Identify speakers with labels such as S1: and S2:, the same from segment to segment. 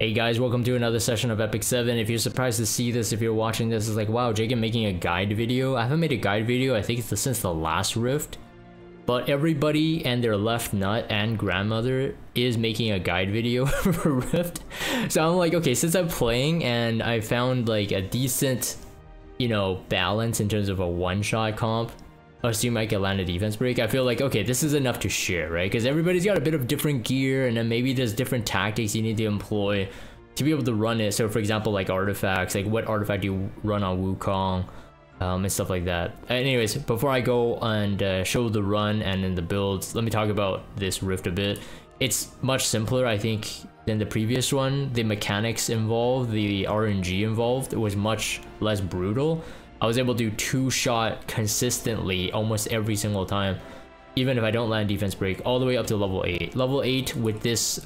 S1: Hey guys, welcome to another session of Epic 7. If you're surprised to see this, if you're watching this, it's like, wow, Jacob making a guide video. I haven't made a guide video, I think it's since the last Rift. But everybody and their left nut and grandmother is making a guide video for Rift. So I'm like, okay, since I'm playing and I found like a decent, balance in terms of a one-shot comp, assume I can land a defense break, I feel like, okay, this is enough to share, right? Because everybody's got a bit of different gear, and then maybe there's different tactics you need to employ to be able to run it. So for example, like artifacts, like what artifact do you run on Wukong, and stuff like that. Anyways, before I go and show the run and then the builds, let me talk about this Rift a bit. It's much simpler, I think, than the previous one. The mechanics involved, the RNG involved, it was much less brutal. I was able to do two-shot consistently almost every single time, even if I don't land defense break, all the way up to level 8. Level 8 with this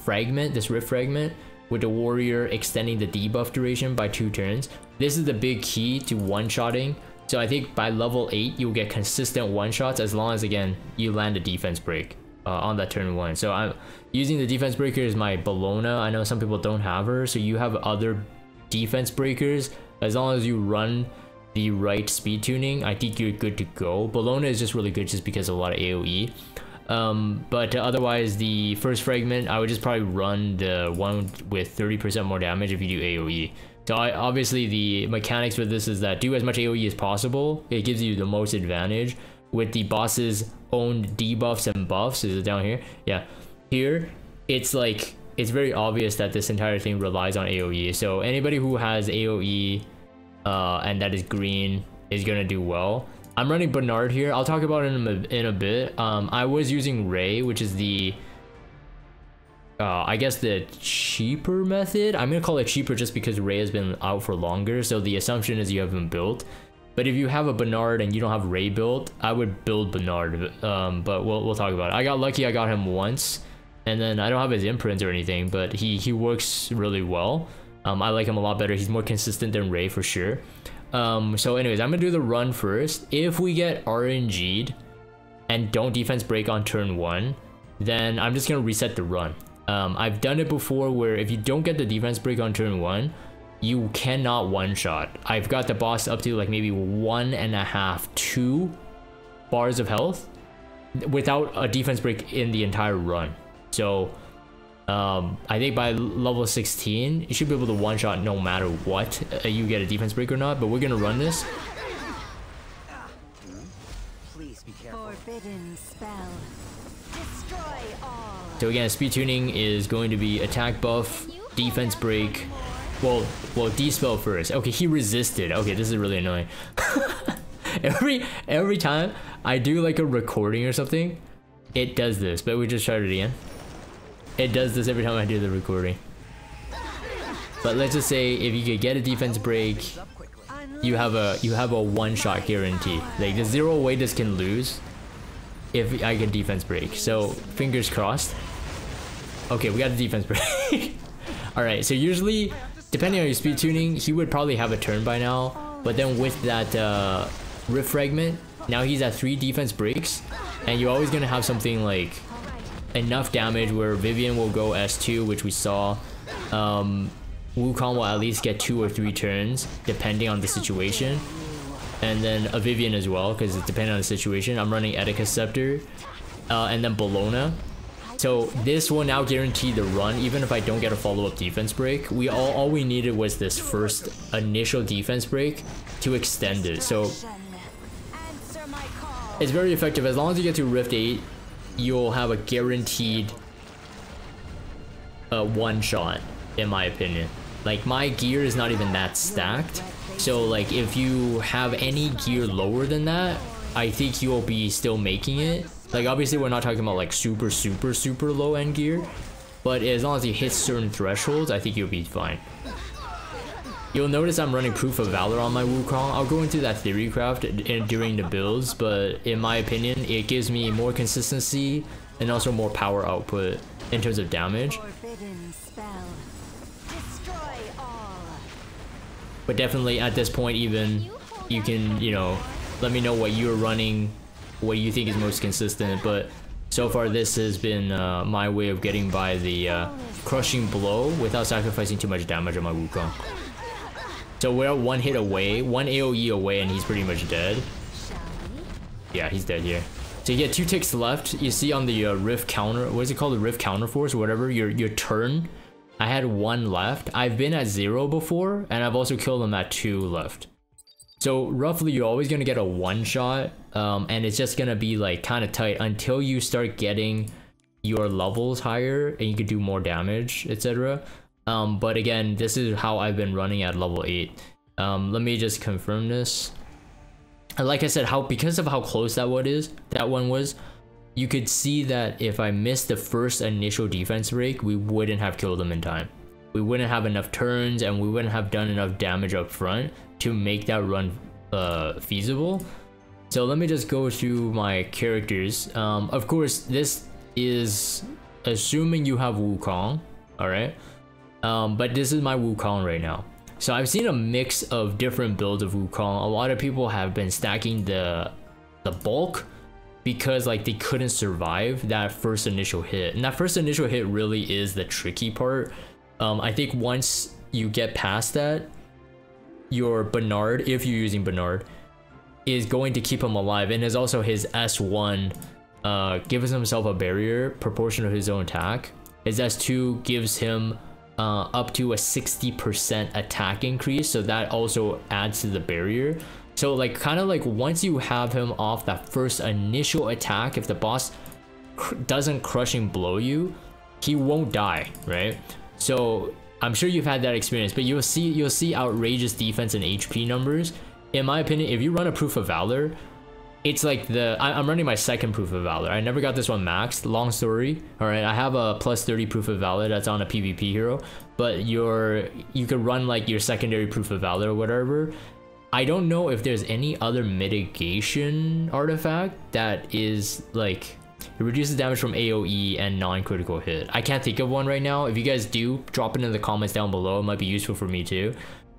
S1: fragment, this Rift fragment, with the warrior extending the debuff duration by 2 turns. This is the big key to one-shotting. So I think by level 8, you'll get consistent one-shots as long as, again, you land a defense break on that turn 1. So I'm using the defense breaker as my Bologna. I know some people don't have her, so you have other defense breakers. As long as you run the right speed tuning, I think you're good to go. Bologna is just really good just because of a lot of AoE. But otherwise, the first fragment, I would just probably run the one with 30% more damage if you do AoE. So obviously the mechanics for this is that do as much AoE as possible. It gives you the most advantage with the boss's own debuffs and buffs. Is it down here? Yeah. Here, it's like, it's very obvious that this entire thing relies on AoE. So anybody who has AoE and that is green is gonna do well. I'm running Bernard here. I'll talk about it in a bit. I was using Ray, which is the I guess the cheaper method. I'm gonna call it cheaper just because Ray has been out for longer, so the assumption is you have him built. But if you have a Bernard and you don't have Ray built, I would build Bernard. But we'll talk about it. I got lucky, I got him once, and then I don't have his imprints or anything, but he works really well. I like him a lot better. He's more consistent than Ray for sure. So anyways, I'm gonna do the run first. If we get RNG'd and don't defense break on turn 1, then I'm just gonna reset the run. I've done it before where if you don't get the defense break on turn 1, you cannot one-shot. I've got the boss up to like maybe 1.5, 2 bars of health without a defense break in the entire run. So I think by level 16, you should be able to one-shot no matter what, you get a defense break or not, but we're gonna run this.
S2: Please be careful.
S3: Forbidden spell. Destroy all.
S1: So again, speed tuning is going to be attack buff, defense break. Well, dispel first. Okay, he resisted. Okay, this is really annoying. every time I do like a recording or something, it does this, but we just tried it again. It does this every time I do the recording. But let's just say if you could get a defense break, you have a one-shot guarantee. Like there's zero way this can lose if I get defense break. So fingers crossed. Okay, we got a defense break. Alright, so usually depending on your speed tuning, he would probably have a turn by now. But then with that Rift fragment, now he's at 3 defense breaks, and you're always gonna have something like enough damage where Vivian will go S2, which we saw. Wukong will at least get 2 or 3 turns depending on the situation, and then a Vivian as well because it's depending on the situation. I'm running Etika Scepter and then Bologna. So this will now guarantee the run even if I don't get a follow-up defense break. All we needed was this first initial defense break to extend it. So it's very effective. As long as you get to Rift 8, you'll have a guaranteed one shot, in my opinion. Like my gear is not even that stacked, so like if you have any gear lower than that, I think you'll be still making it. Like obviously we're not talking about like super low end gear, but as long as you hit certain thresholds, I think you'll be fine. You'll notice I'm running Proof of Valor on my Wukong. I'll go into that theory craft during the builds, but in my opinion, it gives me more consistency and also more power output in terms of damage.
S3: Forbidden spell. Destroy all.
S1: But definitely at this point even, you can, let me know what you're running, what you think is most consistent. But So far, this has been my way of getting by the crushing blow without sacrificing too much damage on my Wukong. So we're one hit away, one AoE away, and he's pretty much dead. Yeah, he's dead here. So you get 2 ticks left. You see on the Rift counter, what is it called? The Rift counter force or whatever, your turn. I had 1 left. I've been at 0 before, and I've also killed him at 2 left. So roughly you're always gonna get a 1-shot, and it's just gonna be like kind of tight until you start getting your levels higher and you can do more damage, etc. But again, this is how I've been running at level 8. Let me just confirm this. And like I said, because of how close that one was, you could see that if I missed the first initial defense break, we wouldn't have killed them in time. We wouldn't have enough turns, and we wouldn't have done enough damage up front to make that run feasible. So let me just go through my characters. Of course, this is assuming you have Wukong, alright? But this is my Wukong right now. So I've seen a mix of different builds of Wukong. A lot of people have been stacking the bulk because like they couldn't survive that first initial hit. And that first initial hit really is the tricky part. I think once you get past that, your Bernard, if you're using Bernard, is going to keep him alive, and is also his S1 gives himself a barrier proportional to his own attack. His S2 gives him up to a 60% attack increase, so that also adds to the barrier. So like kind of like once you have him off that first initial attack, if the boss doesn't crushing blow you, he won't die, right? So I'm sure you've had that experience, but you'll see outrageous defense and HP numbers. In my opinion, if you run a Proof of Valor, it's like I'm running my second Proof of Valor. I never got this one maxed. Long story. All right, I have a plus 30 Proof of Valor that's on a PvP hero, but you could run like your secondary Proof of Valor or whatever. I don't know if there's any other mitigation artifact that is like it reduces damage from AoE and non-critical hit. I can't think of one right now. If you guys do, drop it in the comments down below. It might be useful for me too.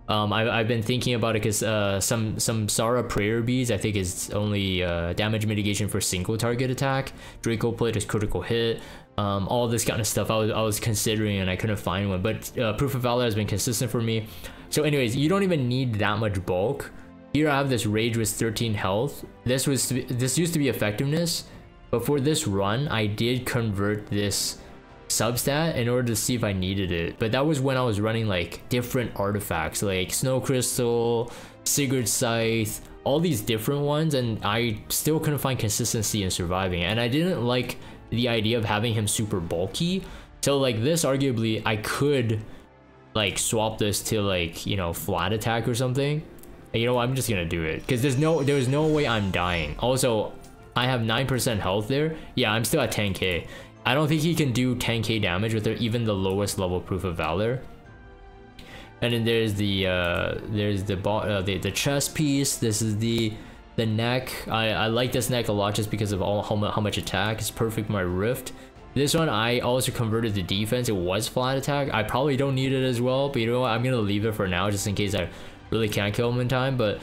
S1: I've been thinking about it because some Sara prayer beads I think is only damage mitigation for single target attack. Draco plate is critical hit. All this kind of stuff I was considering and I couldn't find one, but Proof of Valor has been consistent for me. So anyways, you don't even need that much bulk. Here I have this rage with 13 health. This used to be effectiveness, but for this run I did convert this substat in order to see if I needed it, but that was when I was running like different artifacts like Snow Crystal, Sigurd's Scythe, all these different ones, and I still couldn't find consistency in surviving, and I didn't like the idea of having him super bulky. So like this, arguably I could like swap this to like, you know, flat attack or something, and you know what, I'm just gonna do it because there's no way I'm dying. Also, I have 9% health there. Yeah, I'm still at 10k. I don't think he can do 10k damage with even the lowest level Proof of Valor. And then there's the chest piece. This is the neck. I like this neck a lot just because of how much attack. It's perfect for my Rift. This one I also converted to defense. It was flat attack. I probably don't need it as well, but you know what? I'm gonna leave it for now just in case I really can't kill him in time. But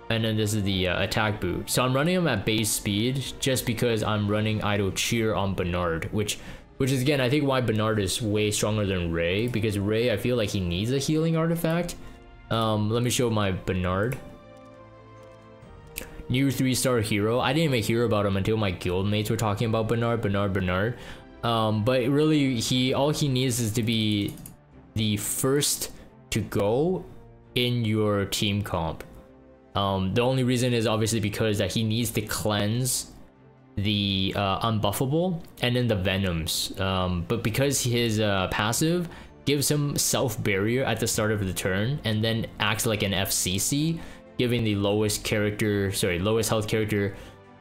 S1: and then this is the attack boot. So I'm running him at base speed just because I'm running Idle Cheer on Bernard, which is again I think why Bernard is way stronger than Ray, because Ray I feel like he needs a healing artifact. Let me show my Bernard. New 3-star hero. I didn't even hear about him until my guild mates were talking about Bernard. But really all he needs is to be the first to go in your team comp. The only reason is obviously because that he needs to cleanse the unbuffable and then the venoms, but because his passive gives him self barrier at the start of the turn and then acts like an FCC, giving the lowest health character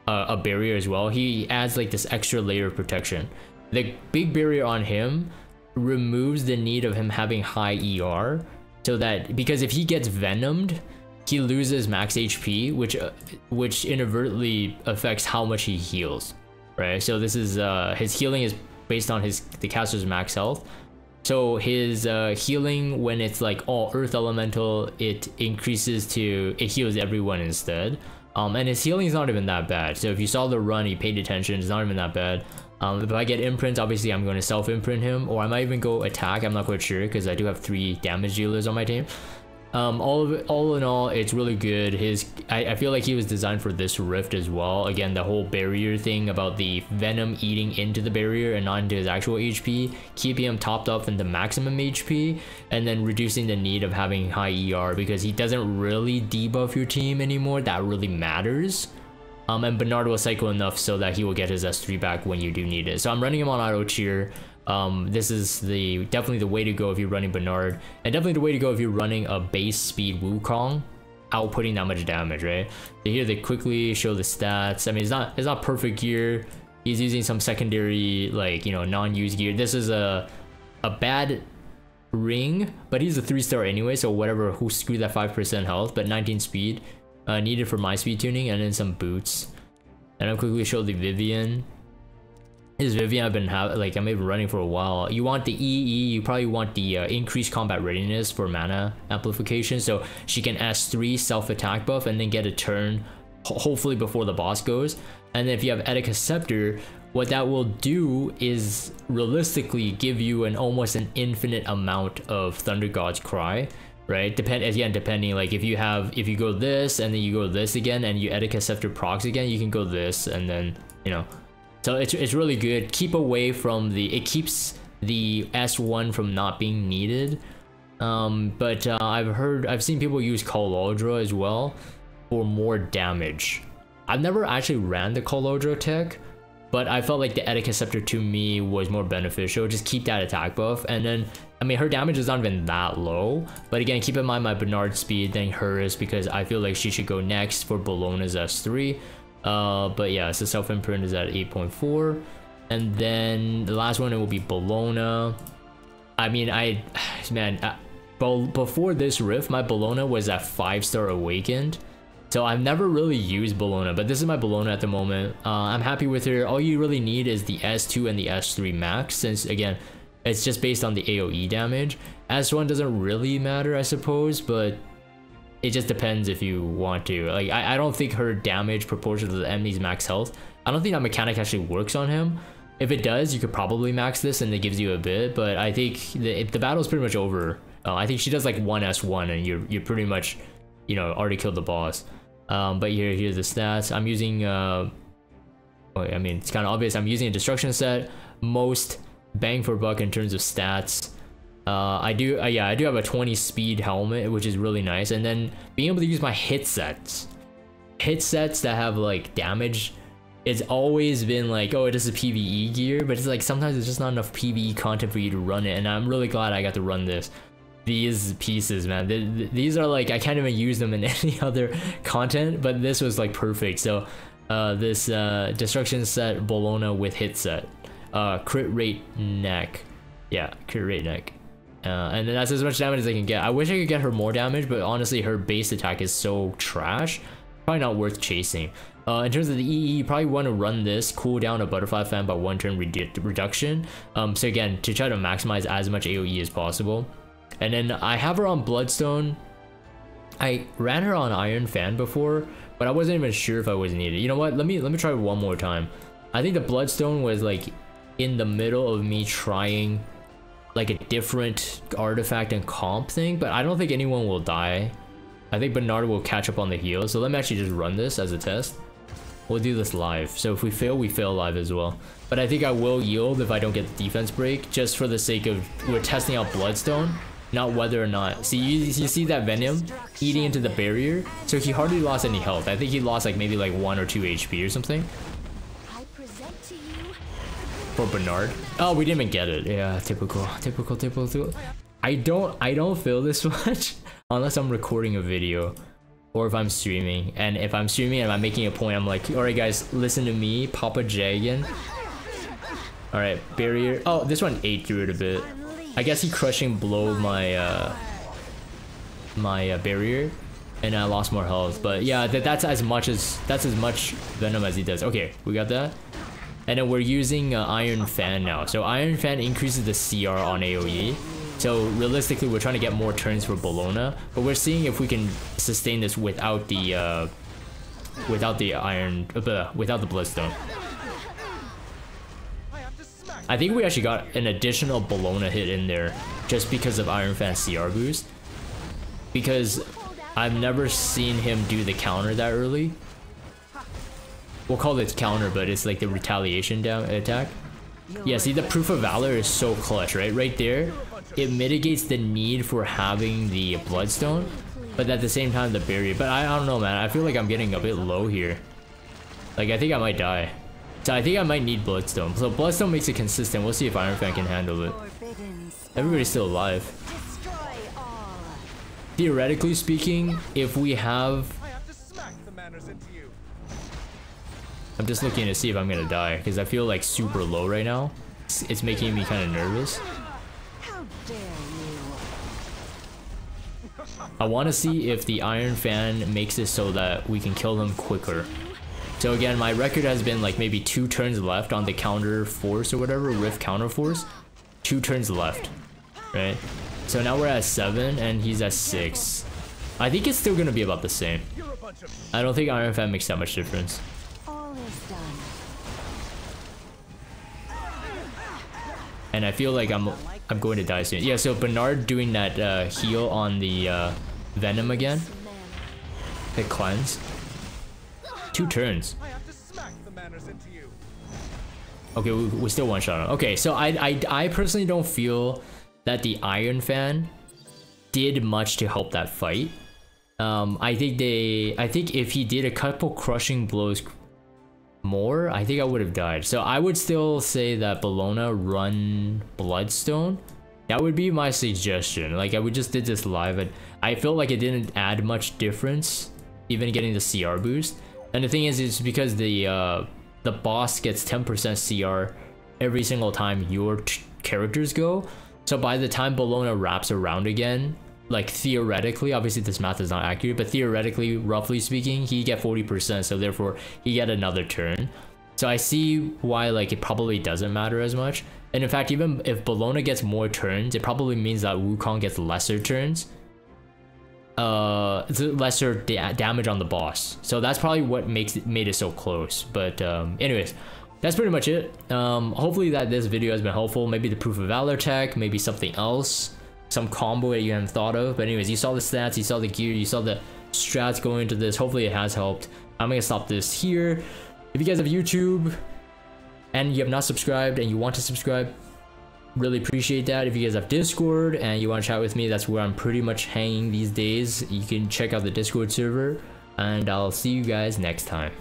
S1: a barrier as well. He adds like this extra layer of protection. The big barrier on him removes the need of him having high ER, so that because if he gets venomed, he loses max HP, which inadvertently affects how much he heals, right? So this is his healing is based on the caster's max health. So his healing, when it's like all earth elemental, it heals everyone instead. And his healing is not even that bad. So if you saw the run, he paid attention, it's not even that bad. If I get imprint, obviously I'm going to self-imprint him, or I might even go attack, I'm not quite sure, because I do have 3 damage dealers on my team. All in all, it's really good. I feel like he was designed for this rift as well. Again, the whole barrier thing about the venom eating into the barrier and not into his actual HP, keeping him topped up into maximum HP, and then reducing the need of having high ER, because he doesn't really debuff your team anymore. That really matters. And Bernard will cycle enough so that he will get his S3 back when you do need it. So I'm running him on auto cheer. This is definitely the way to go if you're running Bernard, and definitely the way to go if you're running a base speed Wukong, outputting that much damage, right? So here they quickly show the stats. I mean, it's not perfect gear. He's using some secondary, like, you know, non-used gear. This is a bad ring, but he's a 3-star anyway, so whatever. Who screwed that 5% health, but 19 speed needed for my speed tuning, and then some boots. And I'll quickly show the Vivian. His Vivian I've been running for a while. You want the EE, you probably want the increased combat readiness for mana amplification, so she can S3 self-attack buff and then get a turn, hopefully before the boss goes. And then if you have Etika Scepter, what that will do is realistically give you almost an infinite amount of Thunder God's Cry, right? Depending, like if you go this and then you go this again and you Etika Scepter procs again, you can go this and then, you know. So it's really good. Keep away from it keeps the S1 from not being needed. But I've seen people use Kalodra as well for more damage. I've never actually ran the Kalodra tech, but I felt like the Etika Scepter to me was more beneficial. Just keep that attack buff, and then, I mean, her damage is not even that low, but again, keep in mind my Bernard speed, then hers, because I feel like she should go next for Bologna's S3. But yeah, so self-imprint is at 8.4, and then the last one, it will be Bologna. I mean, before this rift, my Bologna was at 5-star awakened, so I've never really used Bologna, but this is my Bologna at the moment. I'm happy with her. All you really need is the S2 and the S3 max, since again, it's just based on the AoE damage. S1 doesn't really matter, I suppose, but it just depends if you want to. Like, I don't think her damage proportional to the enemy's max health, I don't think that mechanic actually works on him. If it does, you could probably max this and it gives you a bit, but I think the battle's pretty much over. I think she does like 1 S1 and you're pretty much, you know, already killed the boss. But here's the stats. I'm using I mean, it's kind of obvious. I'm using a destruction set, most bang for buck in terms of stats. I do have a 20 speed helmet, which is really nice, and then being able to use my hit sets that have like damage. It's always been like, oh, this is PvE gear, but it's like sometimes there's just not enough PvE content for you to run it, and I'm really glad I got to run these pieces, man. These are like, I can't even use them in any other content, but this was like perfect. So this destruction set Bologna with hit set, crit rate neck, yeah, crit rate neck. And then that's as much damage as I can get. I wish I could get her more damage, but honestly her base attack is so trash, probably not worth chasing. In terms of the EE, you probably want to run this, cool down a butterfly fan by 1 turn reduction. So again, to try to maximize as much AoE as possible. And then I have her on Bloodstone. I ran her on Iron Fan before, but I wasn't even sure if I was needed. You know what? Let me try one more time. I think the Bloodstone was like in the middle of me trying like a different artifact and comp thing, but I don't think anyone will die. I think Bernard will catch up on the heal, so let me actually just run this as a test. We'll do this live, so if we fail live as well. But I think I will yield if I don't get the defense break, just for the sake of, we're testing out Bloodstone, not whether or not. See, you see that Venom eating into the barrier, so he hardly lost any health. I think he lost like maybe like 1 or 2 HP or something. For Bernard. Oh, we didn't even get it. Yeah, typical. I don't feel this much unless I'm recording a video or if I'm streaming. And if I'm streaming and I'm making a point, I'm like, all right guys, listen to me, Papa Jagan. All right, barrier. Oh, this one ate through it a bit. I guess he crushing blow my my barrier, and I lost more health. But yeah, that's as much venom as he does. Okay, we got that. And then we're using Iron Fan now. So Iron Fan increases the CR on AoE. So realistically, we're trying to get more turns for Bologna, but we're seeing if we can sustain this without the without the iron, without the bloodstone. I think we actually got an additional Bologna hit in there just because of Iron Fan CR boost. Because I've never seen him do the counter that early. We'll call it counter, but it's like the retaliation attack. Yeah, see, the Proof of Valor is so clutch, right? Right there, it mitigates the need for having the Bloodstone, but at the same time, the barrier. But I don't know, man. I feel like I'm getting a bit low here. Like, I think I might die. So I think I might need Bloodstone. So Bloodstone makes it consistent. We'll see if Iron Fan can handle it. Everybody's still alive. Theoretically speaking, if we have... I'm just looking to see if I'm gonna die, because I feel like super low right now. It's making me kind of nervous. I want to see if the Iron Fan makes it so that we can kill them quicker. So again, my record has been like maybe 2 turns left on the counter force or whatever, Rift counter force. 2 turns left, right? So now we're at 7 and he's at 6. I think it's still gonna be about the same. I don't think Iron Fan makes that much difference. And I feel like I'm going to die soon. Yeah, so Bernard doing that heal on the Venom again. Hit cleanse. 2 turns. Okay, we still one shot him. Okay, so I personally don't feel that the Iron Fan did much to help that fight. I think if he did a couple crushing blows more, I think I would have died. So I would still say that Bologna run Bloodstone. That would be my suggestion. Like, we just did this live and I felt like it didn't add much difference, even getting the CR boost. And the thing is, it's because the boss gets 10% CR every single time your characters go. So by the time Bologna wraps around again, like theoretically, obviously this math is not accurate, but theoretically, roughly speaking, he get 40%, so therefore he get another turn. So I see why like it probably doesn't matter as much. And in fact, even if Bologna gets more turns, it probably means that Wukong gets lesser turns. It's lesser damage on the boss. So that's probably what made it so close. But anyways, that's pretty much it. Hopefully that this video has been helpful. Maybe the Proof of Valor tech, maybe something else. Some combo that you haven't thought of. But anyways, you saw the stats, you saw the gear, you saw the strats going into this. Hopefully it has helped. I'm gonna stop this here. If you guys have YouTube and you have not subscribed and you want to subscribe, really appreciate that. If you guys have Discord and you want to chat with me, that's where I'm pretty much hanging these days. You can check out the Discord server and I'll see you guys next time.